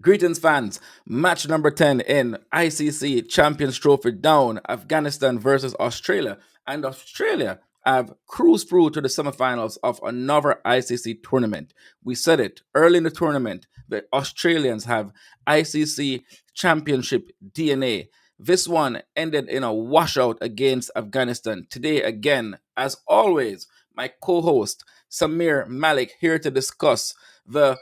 Greetings, fans. Match number 10 in ICC Champions Trophy down. Afghanistan versus Australia. And Australia have cruised through to the semifinals of another ICC tournament. We said it early in the tournament that Australians have ICC Championship DNA. This one ended in a washout against Afghanistan. Today, again, as always, my co host, Samir Malik, here to discuss the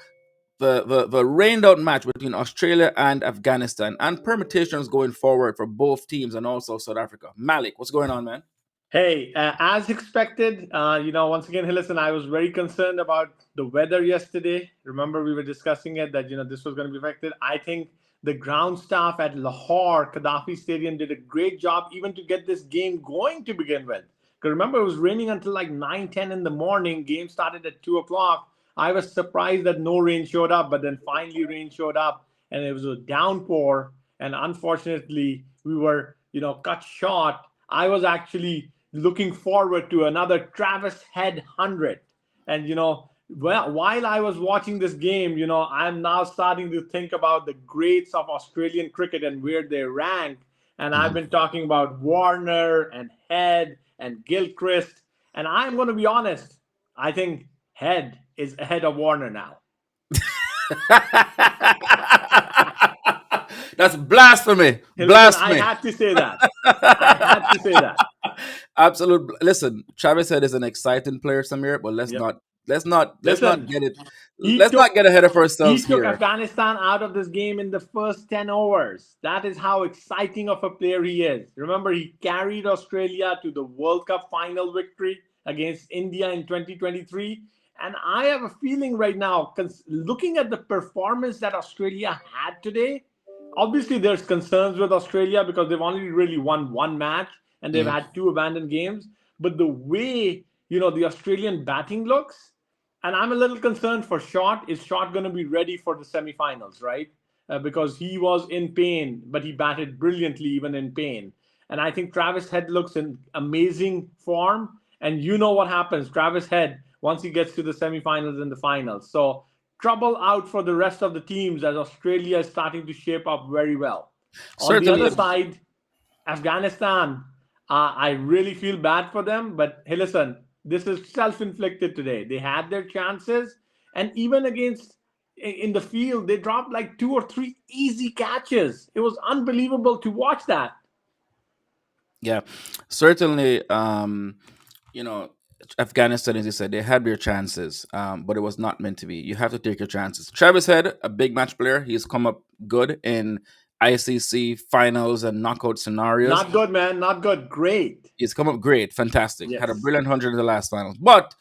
rained out match between Australia and Afghanistan and permutations going forward for both teams and also South Africa. Malik, what's going on, man? Hey, as expected, once again, hey, listen, I was very concerned about the weather yesterday. Remember, we were discussing it that, this was going to be affected. I think the ground staff at Lahore, Gaddafi Stadium, did a great job even to get this game going to begin with. Because remember, it was raining until like 9, 10 in the morning. Game started at 2 o'clock. I was surprised that no rain showed up, but then finally rain showed up and it was a downpour. And unfortunately, we were, cut short. I was actually looking forward to another Travis Head 100. And, well, while I was watching this game, I'm now starting to think about the greats of Australian cricket and where they rank. And I've been talking about Warner and Head and Gilchrist. And I'm going to be honest, I think Head is ahead of Warner now. That's blasphemy. Blasphemy. I had to say that. I had to say that. Absolute. Listen, Travis Head is an exciting player, Samir, but let's not get it. Let's not get ahead of ourselves here. He took Afghanistan out of this game in the first 10 overs. That is how exciting of a player he is. Remember, he carried Australia to the World Cup final victory against India in 2023. And I have a feeling right now, looking at the performance that Australia had today, obviously there's concerns with Australia because they've only really won one match and they've had 2 abandoned games. But the way, the Australian batting looks, and I'm a little concerned for Short. Is Short going to be ready for the semifinals, right? Because he was in pain, but he batted brilliantly even in pain. And I think Travis Head looks in amazing form. And you know what happens, Travis Head, once he gets to the semifinals and the finals. So trouble out for the rest of the teams as Australia is starting to shape up very well. Certainly. On the other side, Afghanistan, I really feel bad for them. But hey, listen, this is self-inflicted today. They had their chances. And even against in the field, they dropped like 2 or 3 easy catches. It was unbelievable to watch that. Yeah, certainly. Afghanistan, as you said, they had their chances, but it was not meant to be. You have to take your chances. Travis Head, a big match player, he's come up good in ICC finals and knockout scenarios. Not good, man. Not good. Great. He's come up great, fantastic. Yes. Had a brilliant 100 in the last finals. But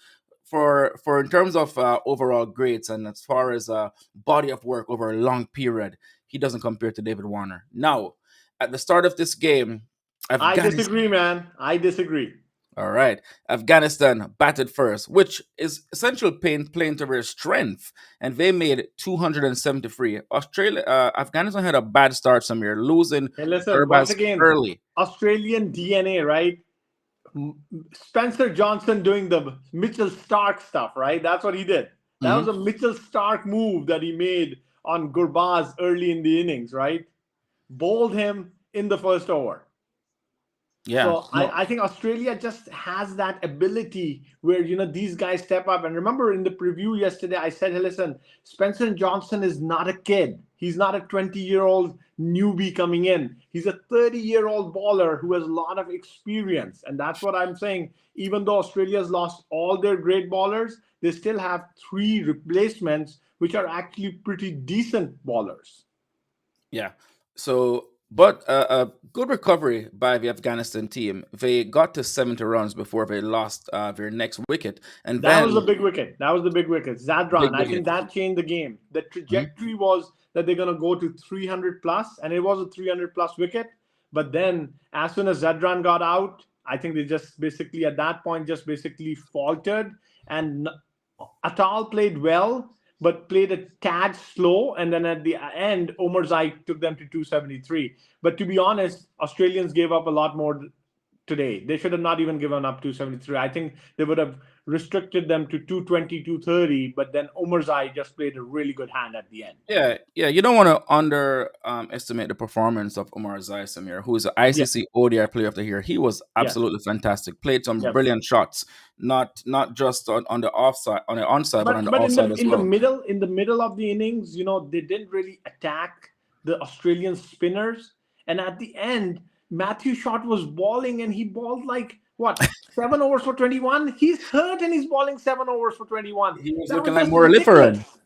for in terms of overall grades and as far as body of work over a long period, he doesn't compare to David Warner. Now, at the start of this game, I disagree, man. I disagree. All right. Afghanistan batted first, which is essential playing to their strength, and they made 273. Afghanistan had a bad start some year, losing once again, early. Australian DNA, right? Spencer Johnson doing the Mitchell Starc stuff, right? That's what he did. That was a Mitchell Starc move that he made on Gurbaz early in the innings, right? Bowled him in the first over. Yeah. So I think Australia just has that ability where, these guys step up. And remember in the preview yesterday, I said, hey, listen, Spencer Johnson is not a kid. He's not a 20-year-old newbie coming in. He's a 30-year-old bowler who has a lot of experience. And that's what I'm saying. Even though Australia's lost all their great bowlers, they still have 3 replacements, which are actually pretty decent bowlers. Yeah. So... But a good recovery by the Afghanistan team. They got to 70 runs before they lost their next wicket. And that was the big wicket. Zadran. I think that changed the game. The trajectory was that they're going to go to 300 plus, and it was a 300 plus wicket. But then as soon as Zadran got out, I think they just basically at that point just basically faltered. And Atal played well, but played a tad slow. And then at the end, Omar Zai took them to 273. But to be honest, Australians gave up a lot more today. They should have not even given up 273. I think they would have restricted them to 220, 230, but then Omarzai just played a really good hand at the end. Yeah, yeah. You don't want to underestimate the performance of Umar Samir, who is an Yeah, ICC ODI Player of the Year. He was yes, absolutely fantastic. Played some yeah. brilliant shots, not just on the offside, on the onside, but on the But offside as well. in the middle of the innings, they didn't really attack the Australian spinners. And at the end, Matthew Short was balling, and he balled like what 7 overs for 21. He's hurt, and he's balling 7 overs for 21. He was That looking was like just more Liferin. ridiculous.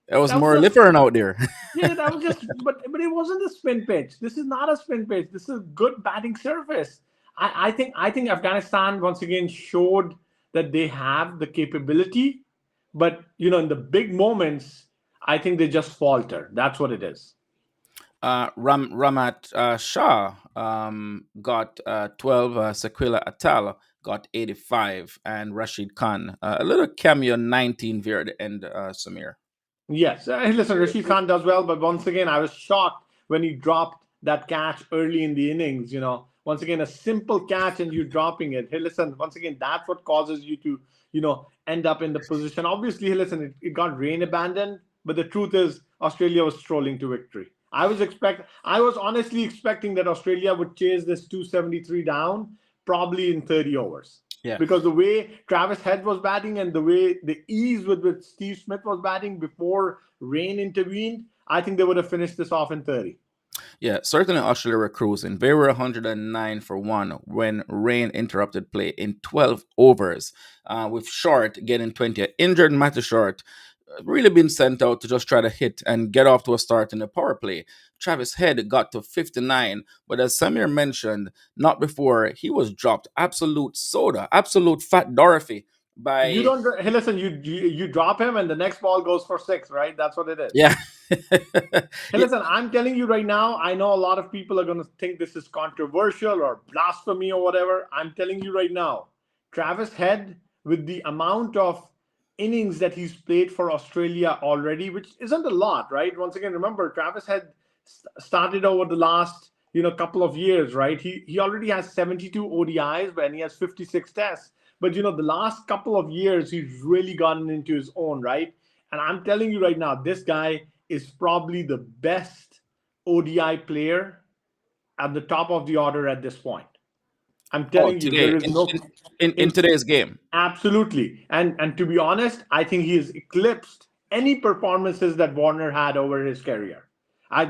It was That was more just Liferin out there. Yeah, that was just, but it wasn't a spin pitch. This is not a spin pitch. This is good batting surface. I think Afghanistan once again showed that they have the capability, but in the big moments, I think they just falter. That's what it is. Ramat Shah got 12. Sequila Atal got 85, and Rashid Khan a little cameo 19 there at the end. Samir. Yes, hey, listen, Rashid Khan does well, but once again, I was shocked when he dropped that catch early in the innings. Once again, a simple catch and you dropping it. Hey, listen, once again, that's what causes you to, end up in the position. Obviously, hey, listen, it got rain abandoned, but the truth is, Australia was strolling to victory. I was honestly expecting that Australia would chase this 273 down probably in 30 overs Yeah. because the way Travis Head was batting and the way the ease with which Steve Smith was batting before rain intervened, I think they would have finished this off in 30. Yeah, certainly Australia were cruising. They were 109 for one when rain interrupted play in 12 overs, with Short getting 20. Injured Matthew Short really been sent out to just try to hit and get off to a start in the power play. Travis Head got to 59, but as Samir mentioned, not before he was dropped. Absolute soda, absolute fat Dorothy You by. don't. Hey, listen. You drop him, and the next ball goes for six. Right. That's what it is. Yeah. Hey, listen. I'm telling you right now. I know a lot of people are going to think this is controversial or blasphemy or whatever. I'm telling you right now. Travis Head, with the amount of innings that he's played for Australia already, which isn't a lot, right? Once again, remember Travis Head started over the last couple of years, right? He already has 72 ODIs, and he has 56 tests. But the last couple of years, he's really gotten into his own, right? And I'm telling you right now, this guy is probably the best ODI player at the top of the order at this point. I'm Oh, telling you, today there is no in in today's game. absolutely. And to be honest, I think he has eclipsed any performances that Warner had over his career.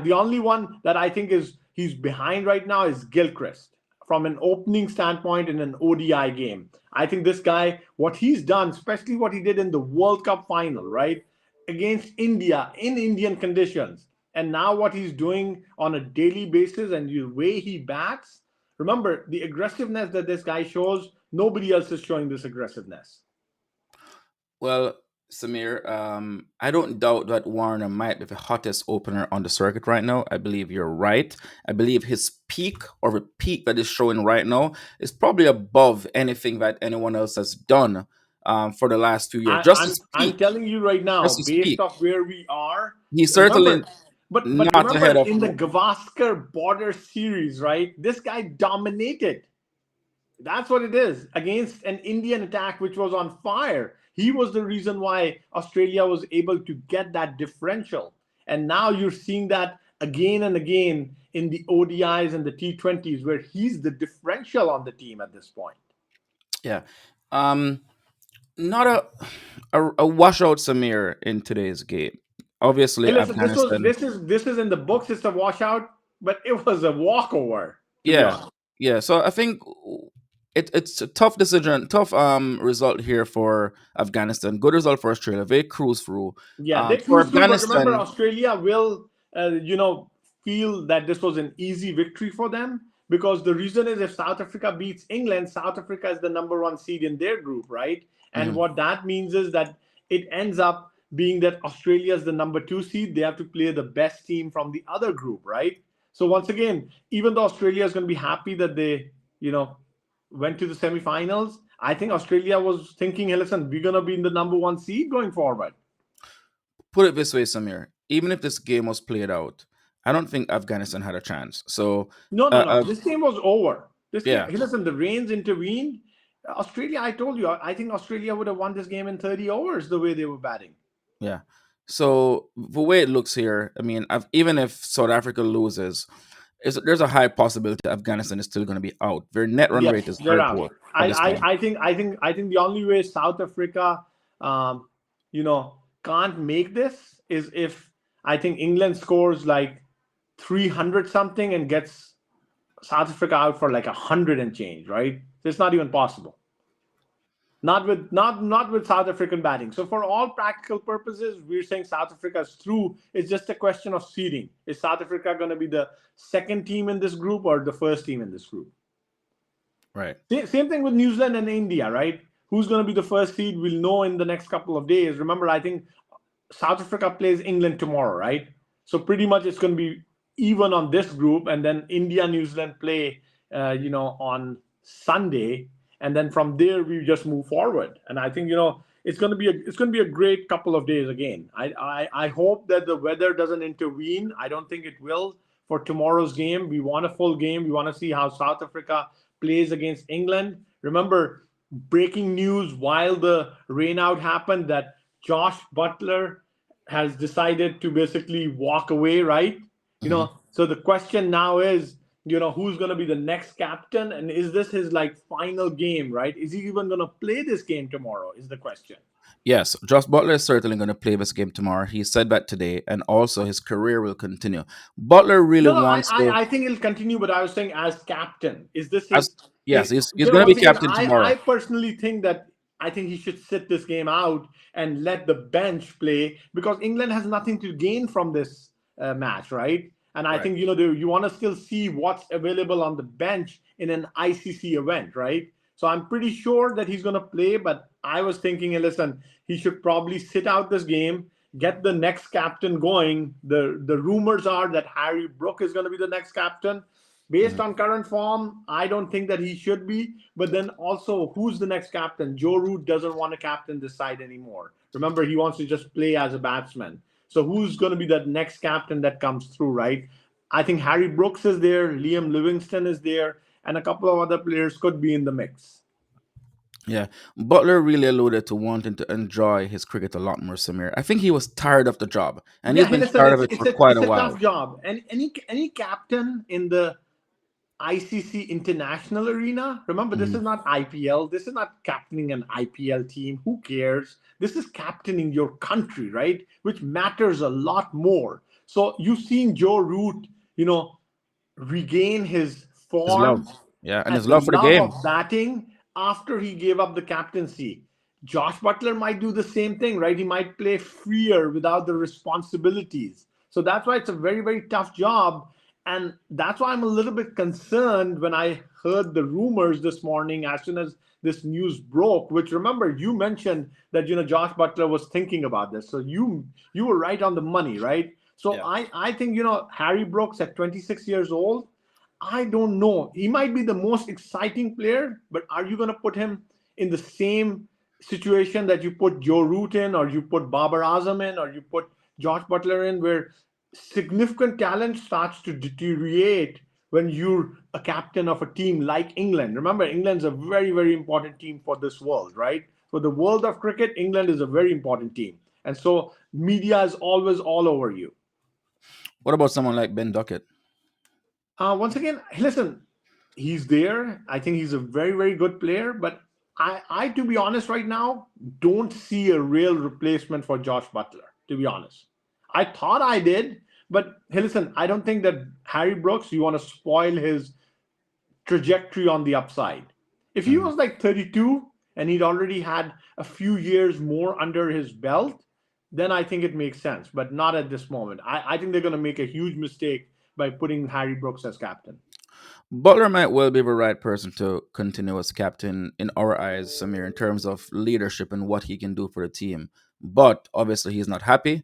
The only one that I think is he's behind right now is Gilchrist from an opening standpoint in an ODI game. I think this guy, what he's done, especially what he did in the World Cup final, right, against India in Indian conditions, and now what he's doing on a daily basis and the way he bats. Remember, the aggressiveness that this guy shows, nobody else is showing this aggressiveness. Well, Samir, I don't doubt that Warner might be the hottest opener on the circuit right now. I believe you're right. I believe his peak or the peak that is showing right now is probably above anything that anyone else has done for the last 2 years. I, Just I'm his I'm peak, telling you right now, just his based peak. off where we are, He's certainly remember, but not ahead remember of. in the Gavaskar border series, right? This guy dominated. That's what it is against an Indian attack which was on fire. He was the reason why Australia was able to get that differential. And now you're seeing that again and again in the ODIs and the T20s, where he's the differential on the team at this point. Yeah. Um, Not a washout Samir in today's game. Hey, Obviously, listen, Afghanistan. this is in the books. It's a washout, but it was a walkover, to be Yeah, honest. yeah. So I think it's a tough decision, tough result here for Afghanistan. Good result for Australia. They cruise through. Yeah, they For cruised through, but remember, Afghanistan, Australia will, feel that this was an easy victory for them because the reason is if South Africa beats England, South Africa is the number one seed in their group, right? And mhm, what that means is that it ends up being that Australia is the number two seed. They have to play the best team from the other group, right? So once again, even though Australia is going to be happy that they, went to the semifinals, I think Australia was thinking, hey, listen, we're going to be in the number one seed going forward. put it this way, Samir. Even if this game was played out, I don't think Afghanistan had a chance. So, No, no, uh, no. uh, This game was over. This game, Yeah, hey, listen, the rains intervened. Australia, I told you, I think Australia would have won this game in 30 overs the way they were batting. yeah. So the way it looks here, I mean, even if South Africa loses, there's a high possibility Afghanistan is still going to be out. Their net run rate Yes, is they're very out. poor for this game. I think the only way South Africa, um, you know, can't make this is if I think England scores like 300 something and gets South Africa out for like 100 and change, right? So it's not even possible. Not with South African batting. So for all practical purposes, we're saying South Africa is through. It's just a question of seeding. Is South Africa going to be the second team in this group or the first team in this group? Right. Same thing with New Zealand and India, right? Who's going to be the first seed? We'll know in the next couple of days. Remember, I think South Africa plays England tomorrow, right? So pretty much it's going to be even on this group, and then India, New Zealand play, on Sunday, and then from there we just move forward. And I think it's going to be a great couple of days again. I hope that the weather doesn't intervene. I don't think it will for tomorrow's game. We want a full game. We want to see how South Africa plays against England. Remember, breaking news while the rainout happened that Jos Buttler has decided to basically walk away, right? Hmm. So the question now is, who's going to be the next captain, and is this his like final game, right? Is he even going to play this game tomorrow? Is the question. Yes, Jos Butler is certainly going to play this game tomorrow. He said that today, and also his career will continue. Butler really No, no, wants to, I think he'll continue, but I was saying as captain. Is this his? as yes, he's going to be Once again, captain I tomorrow. personally think that I think he should sit this game out and let the bench play because England has nothing to gain from this match, right? And I Right. think you want to still see what's available on the bench in an ICC event, right? So I'm pretty sure that he's going to play, but I was thinking, hey, listen, he should probably sit out this game, get the next captain going. The rumors are that Harry Brook is going to be the next captain. Based Mhm. on current form, I don't think that he should be. But then also, who's the next captain? Joe Root doesn't want to captain this side anymore. Remember, he wants to just play as a batsman. So who's going to be that next captain that comes through, right? I think Harry Brooks is there, Liam Livingston is there, and a couple of other players could be in the mix. Yeah, Butler really alluded to wanting to enjoy his cricket a lot more, Samir. I think he was tired of the job, and he's Yeah, hey, been listen, tired of it's it it's for a quite it's a a tough while. job, and any captain in the ICC international arena. Remember, this Hmm. is not IPL. This is not captaining an IPL team. Who cares? This is captaining your country, right? Which matters a lot more. So you've seen Joe Root, you know, regain his His love, form yeah, and and his the love for the love game. of batting after he gave up the captaincy. Josh Butler might do the same thing, right? He might play freer without the responsibilities. So that's why it's a very, very tough job. And that's why I'm a little bit concerned when I heard the rumors this morning as soon as this news broke, which remember you mentioned that Josh Butler was thinking about this. So you were right on the money, right? So Yeah. I think Harry Brooks at 26 years old, I don't know. He might be the most exciting player, but are you going to put him in the same situation that you put Joe Root in, or you put Babar Azam in, or you put Josh Butler in, where significant talent starts to deteriorate when you're a captain of a team like England? Remember, England's a very, very important team for this world, right? For the world of cricket, England is a very important team. And so media is always all over you. What about someone like Ben Duckett? Once again, listen, he's there. I think he's a very, very good player, but to be honest, right now, don't see a real replacement for Josh Butler. To be honest, I thought I did, but hey, listen, I don't think that Harry Brooks. You want to spoil his trajectory on the upside. If he Mhm. was like 32 and he'd already had a few years more under his belt, then I think it makes sense, but not at this moment. I think they're going to make a huge mistake by putting Harry Brooks as captain. Butler might well be the right person to continue as captain in our eyes, Samir, in terms of leadership and what he can do for the team. But obviously, he's not happy.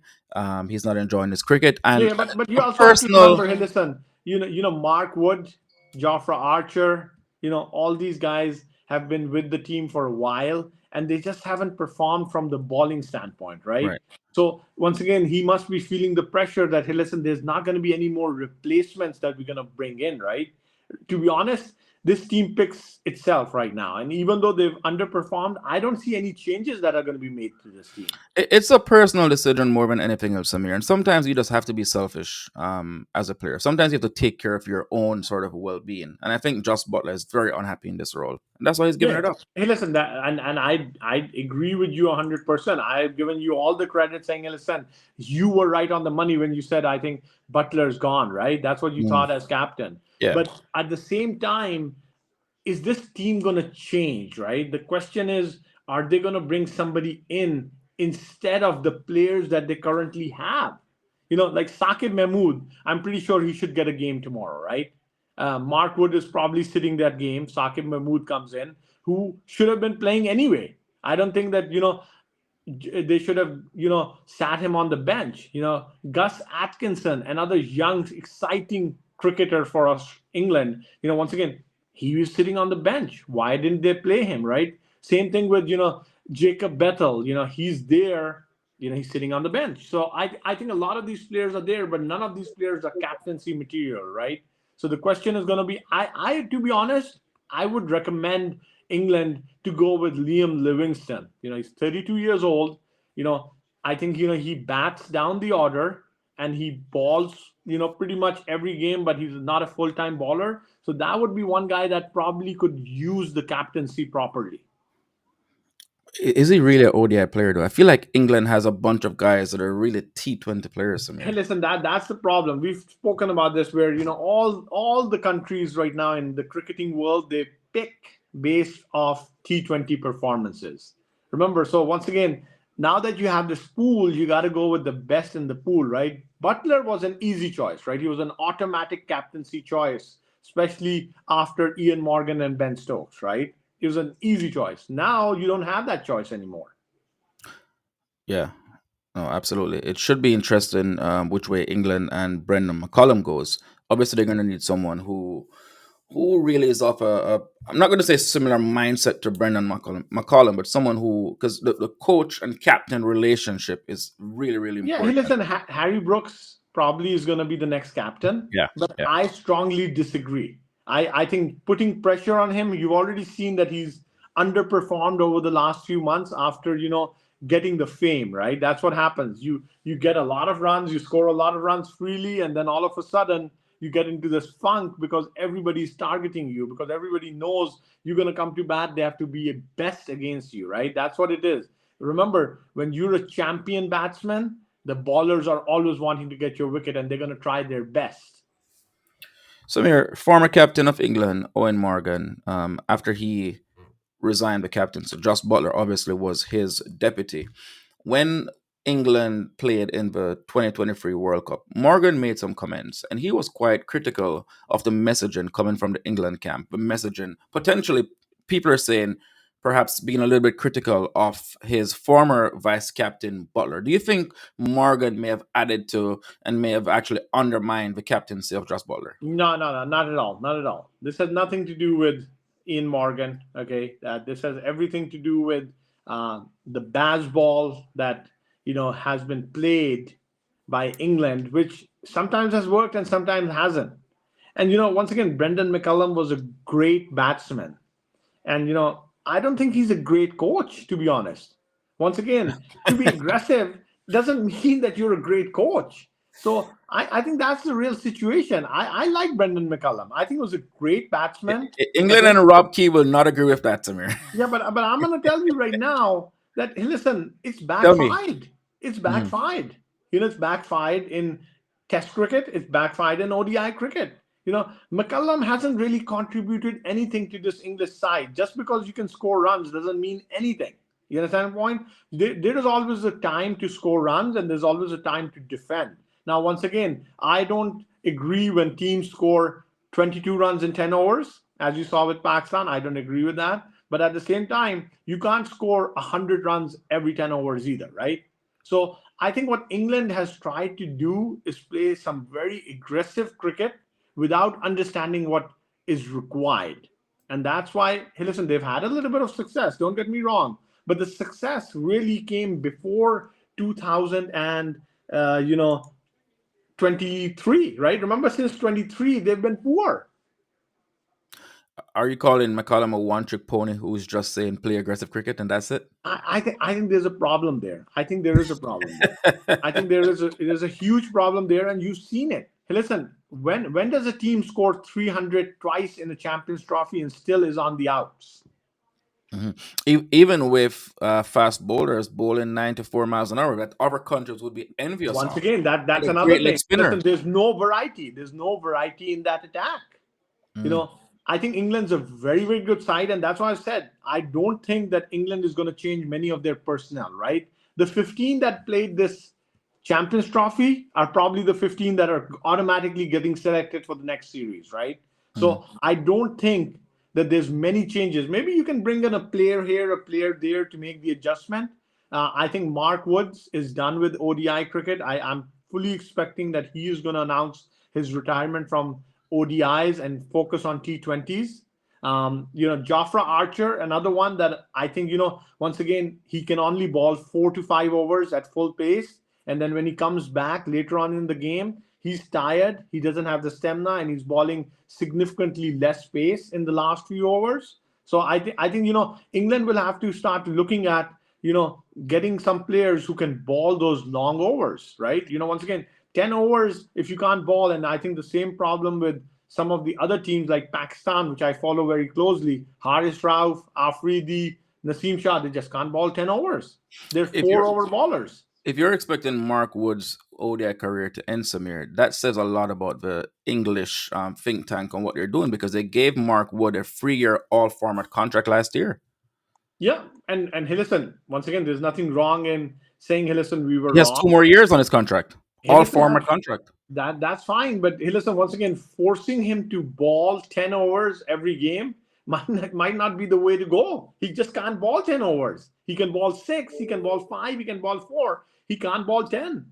He's not enjoying his cricket, and Yeah, but you a also have to personal remember, hey, listen, Mark Wood, Jofra Archer, all these guys have been with the team for a while, and they just haven't performed from the bowling standpoint, right? right. So once again, he must be feeling the pressure that, hey, listen, there's not going to be any more replacements that we're going to bring in, right? To be honest, this team picks itself right now. And even though they've underperformed, I don't see any changes that are going to be made to this team. It's a personal decision more than anything else, Samir. And sometimes you just have to be selfish as a player. Sometimes you have to take care of your own sort of well being. And I think Jos Buttler is very unhappy in this role. And that's why he's giving Yeah. it up. Hey, listen, that and I agree with you 100%. I've given you all the credit, saying, hey, listen, you were right on the money when you said I think Butler's gone. Right, that's what you Mm, thought as captain. yeah. But at the same time, is this team going to change? Right. The question is, are they going to bring somebody in instead of the players that they currently have? Like Saqib Mahmood, I'm pretty sure he should get a game tomorrow, right? Mark Wood is probably sitting that game. Saqib Mahmood comes in, who should have been playing anyway. I don't think that, they should have, sat him on the bench. Gus Atkinson, another young, exciting cricketer for us, England. Once again, he was sitting on the bench. Why didn't they play him, right? Same thing with, Jacob Bethel. He's there. He's sitting on the bench. So I think a lot of these players are there, but none of these players are captaincy material, right? So the question is going to be, to be honest, I would recommend England to go with Liam Livingston. He's 32 years old. You know, I think he bats down the order and he balls pretty much every game, but he's not a full time baller. So that would be one guy that probably could use the captaincy properly. Is he really an ODI player, though? I feel like England has a bunch of guys that are really T20 players, Hey, Samir. listen, that's the problem. We've spoken about this, where all the countries right now in the cricketing world, they pick based off T20 performances. Remember, so once again, now that you have this pool, you got to go with the best in the pool, right? Butler was an easy choice, right? He was an automatic captaincy choice, especially after Ian Morgan and Ben Stokes, right? It was an easy choice. Now you don't have that choice anymore. Yeah. No, absolutely. It should be interesting which way England and Brendan McCullum goes. Obviously, they're going to need someone who really is of I'm not going to say similar mindset to Brendan McCullum, but someone who, because the coach and captain relationship is really, really Yeah, hey, important. listen, Harry Brooks probably is going to be the next captain, Yeah, but yeah. I strongly disagree. I think putting pressure on him, you've already seen that he's underperformed over the last few months after, getting the fame, right? That's what happens. You get a lot of runs, you score a lot of runs freely, and then all of a sudden you get into this funk because everybody's targeting you, because everybody knows you're going to come to bat. They have to be a best against you, right? That's what it is. Remember, when you're a champion batsman, the ballers are always wanting to get your wicket and they're going to try their best. Samir, former captain of England, Owen Morgan, after he resigned the captain, so Jos Buttler obviously was his deputy. When England played in the 2023 World Cup, Morgan made some comments and he was quite critical of the messaging coming from the England camp. The messaging, potentially, people are saying perhaps being a little bit critical of his former vice captain Butler. Do you think Morgan may have added to and may have actually undermined the captaincy of Jos Butler? No, no, no, not at all. Not at all. This has nothing to do with Ian Morgan. Okay, this has everything to do with the baseball that has been played by England, which sometimes has worked and sometimes hasn't. And once again, Brendan McCullum was a great batsman. And I don't think he's a great coach, to be honest. Once again, to be aggressive doesn't mean that you're a great coach. So I think that's the real situation. I like Brendan McCullum. I think he was a great batsman. England Okay. and Rob Key will not agree with that, Samir. Yeah, but I'm gonna tell you right now that, hey, listen, it's Tell me. backfired. It's Mhm. backfired. It's backfired in Test cricket. It's backfired in ODI cricket. McCullum hasn't really contributed anything to this English side. Just because you can score runs doesn't mean anything. You understand the point? There is always a time to score runs, and there's always a time to defend. Now, once again, I don't agree when teams score 22 runs in 10 overs, as you saw with Pakistan. I don't agree with that. But at the same time, you can't score 100 runs every 10 overs either, right? So I think what England has tried to do is play some very aggressive cricket without understanding what is required. And that's why, hey, listen, they've had a little bit of success. Don't get me wrong. But the success really came before 2000 and, 23, right? Remember, since 23, they've been poor. Are you calling McCollum a one-trick pony who's just saying play aggressive cricket and that's it? I think there's a problem there. I think there is a problem there. I think there's a huge problem there, and you've seen it. Hey, listen, when does a team score 300 twice in a Champions Trophy and still is on the outs? Mhm. Even with fast bowlers bowling 94 miles an hour, that other countries would be envious Once of, again, and that's a another great leg thing. spinner. Listen, there's no variety. There's no variety in that attack. You Mm. know, I think England's a very, very good side, and that's why I said I don't think that England is going to change many of their personnel, right? The 15 that played this Champions Trophy are probably the 15 that are automatically getting selected for the next series, right? Mm. So I don't think that there's many changes. Maybe you can bring in a player here, a player there to make the adjustment. I think Mark Woods is done with ODI cricket. I'm fully expecting that he is going to announce his retirement from ODIs and focus on T20s. Jofra Archer, another one that I think, once again, he can only ball 4 to 5 overs at full pace. And then when he comes back later on in the game, he's tired. He doesn't have the stamina and he's balling significantly less pace in the last few overs. So I think England will have to start looking at getting some players who can ball those long overs, right? Once again, 10 overs if you can't ball, and I think the same problem with some of the other teams like Pakistan, which I follow very closely. Haris Rauf, Afridi, Naseem Shah, they just can't ball 10 overs. They're If four you're over ballers. if you're expecting Mark Wood's ODI career to end, Samir, that says a lot about the English think tank and what they're doing because they gave Mark Wood a 3-year all-format contract last year. Yeah, and hey, listen, once again, there's nothing wrong in saying, hey, listen, we were He has wrong. 2 more years on his contract, Hey, listen, all-format contract. that's fine. But hey, listen, once again, forcing him to ball 10 overs every game might not be the way to go. He just can't ball 10 overs. He can ball six, he can ball five, he can ball four. He can't ball 10.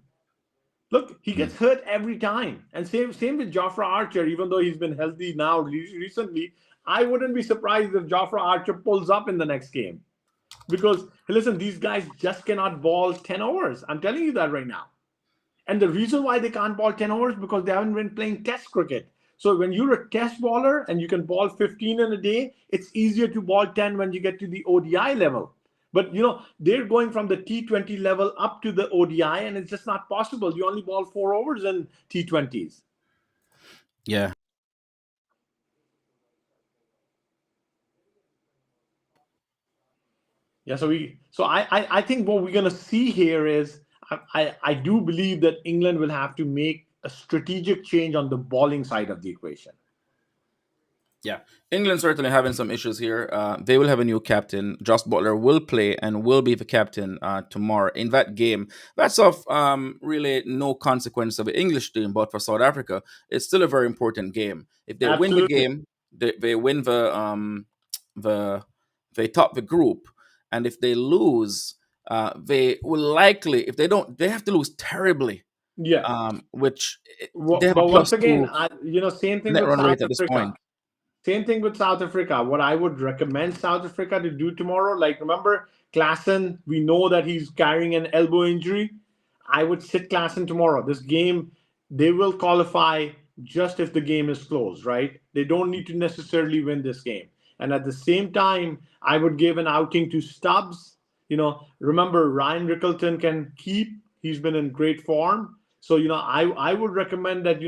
Look, he Mm. gets hurt every time. And same with Jofra Archer, even though he's been healthy now recently. I wouldn't be surprised if Jofra Archer pulls up in the next game. Because hey, listen, these guys just cannot ball 10 overs. I'm telling you that right now. And the reason why they can't ball 10 overs because they haven't been playing test cricket. So when you're a test baller and you can ball 15 in a day, it's easier to ball 10 when you get to the ODI level. But they're going from the T20 level up to the ODI, and it's just not possible. You only ball 4 overs in T20s. Yeah. Yeah, so I think what we're gonna see here is I do believe that England will have to make a strategic change on the bowling side of the equation. Yeah, England certainly having some issues here. They will have a new captain. Jos Buttler will play and will be the captain tomorrow in that game. That's of really no consequence of the English team, but for South Africa, it's still a very important game. If they win the Absolutely. game, they win the they top the group, and if they lose, they will likely if they don't they have to lose terribly, Yeah. which they have a But once plus again, two same thing net with run South rate at this Africa. point. Same thing with South Africa. What I would recommend South Africa to do tomorrow, like remember Klassen, we know that he's carrying an elbow injury. I would sit Klassen tomorrow. This game, they will qualify just if the game is close, right? They don't need to necessarily win this game. And at the same time, I would give an outing to Stubbs. Remember Ryan Rickleton can keep. He's been in great form. So I would recommend that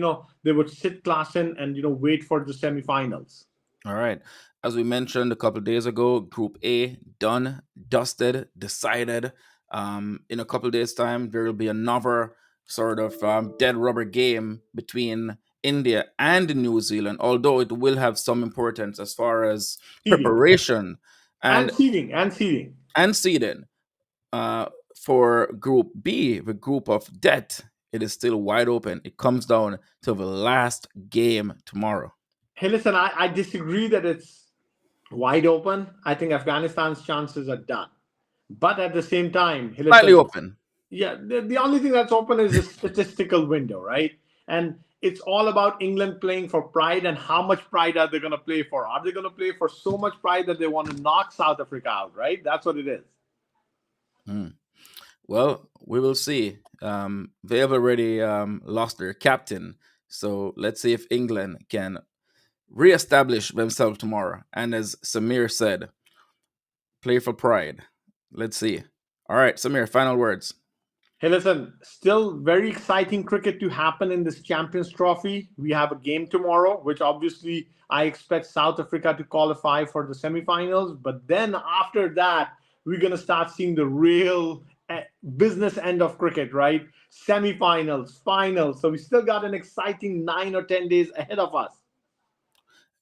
they would sit Klassen and wait for the semifinals. All right. As we mentioned a couple of days ago, Group A done, dusted, decided. In a couple of days' time, there will be another sort of dead rubber game between India and New Zealand, although it will have some importance as far as Seeding preparation and and seeding. and seeding. Uh, for Group B, the group of death, it is still wide open. It comes down to the last game tomorrow. Hey, listen, I disagree that it's wide open. I think Afghanistan's chances are done. But at the same time, hey, Slightly listen, open. yeah, the only thing that's open is a statistical window, right? And it's all about England playing for pride and how much pride are they going to play for? Are they going to play for so much pride that they want to knock South Africa out, right? That's what it is. Hmm. Well, we will see. They have already lost their captain, so let's see if England can reestablish themselves tomorrow. And as Samir said, play for pride. Let's see. All right, Samir, final words. Hey, listen, still very exciting cricket to happen in this Champions Trophy. We have a game tomorrow, which obviously I expect South Africa to qualify for the semifinals. But then after that, we're going to start seeing the real business end of cricket, right? Semifinals, finals. So we still got an exciting 9 or 10 days ahead of us.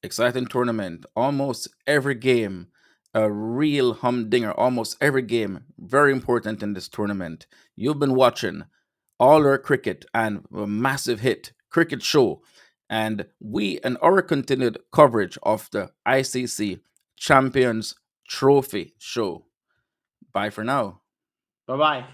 Exciting tournament. Almost every game, a real humdinger. Almost every game, very important in this tournament. You've been watching All Our Cricket and a massive hit cricket show. And we and our continued coverage of the ICC Champions Trophy show. Bye for now. Bye bye.